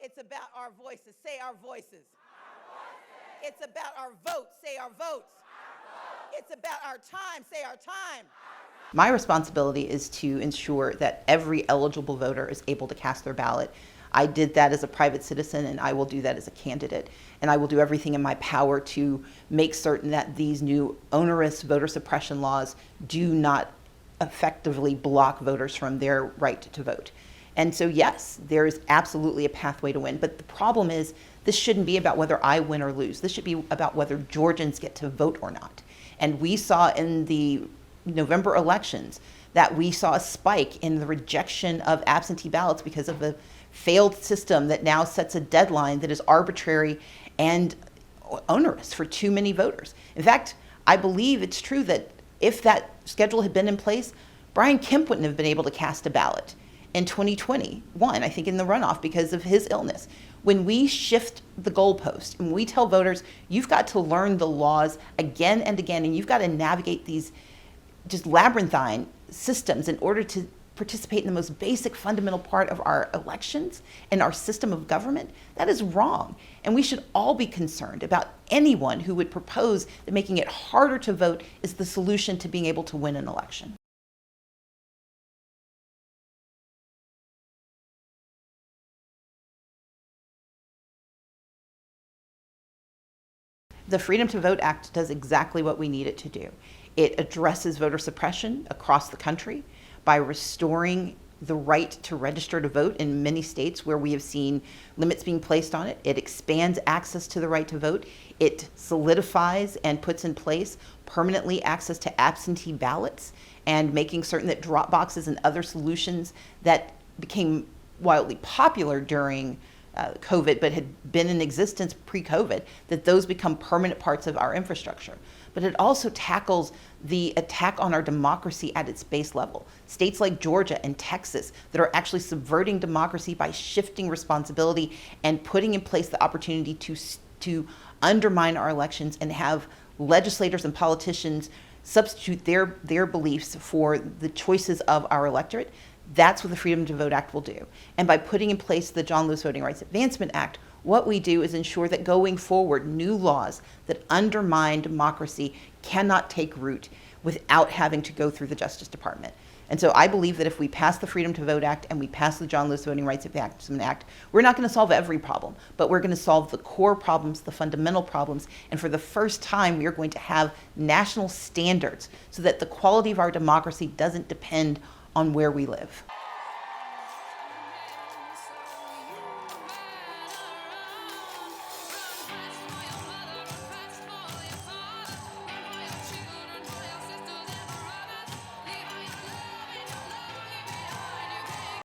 It's about our voices. Say our voices. It's about our votes. Say our votes. It's about our time. Say our time. My responsibility is to ensure that every eligible voter is able to cast their ballot. I did that as a private citizen, and I will do that as a candidate. And I will do everything in my power to make certain that these new onerous voter suppression laws do not effectively block voters from their right to vote. And so, yes, there is absolutely a pathway to win. But the problem is, this shouldn't be about whether I win or lose. This should be about whether Georgians get to vote or not. And we saw in the November elections that we saw a spike in the rejection of absentee ballots because of a failed system that now sets a deadline that is arbitrary and onerous for too many voters. In fact, I believe it's true that if that schedule had been in place, Brian Kemp wouldn't have been able to cast a ballot in 2021, I think, in the runoff because of his illness. When we shift the goalpost and we tell voters, you've got to learn the laws again and again, and you've got to navigate these just labyrinthine systems in order to participate in the most basic fundamental part of our elections and our system of government, that is wrong. And we should all be concerned about anyone who would propose that making it harder to vote is the solution to being able to win an election. The Freedom to Vote Act does exactly what we need it to do. It addresses voter suppression across the country by restoring the right to register to vote in many states where we have seen limits being placed on it. It expands access to the right to vote. It solidifies and puts in place permanently access to absentee ballots and making certain that drop boxes and other solutions that became wildly popular during COVID, but had been in existence pre-COVID, that those become permanent parts of our infrastructure. But it also tackles the attack on our democracy at its base level. States like Georgia and Texas that are actually subverting democracy by shifting responsibility and putting in place the opportunity to undermine our elections and have legislators and politicians substitute their beliefs for the choices of our electorate. That's what the Freedom to Vote Act will do. And by putting in place the John Lewis Voting Rights Advancement Act, what we do is ensure that going forward, new laws that undermine democracy cannot take root without having to go through the Justice Department. And so I believe that if we pass the Freedom to Vote Act and we pass the John Lewis Voting Rights Advancement Act, we're not going to solve every problem, but we're going to solve the core problems, the fundamental problems. And for the first time, we are going to have national standards so that the quality of our democracy doesn't depend on where we live.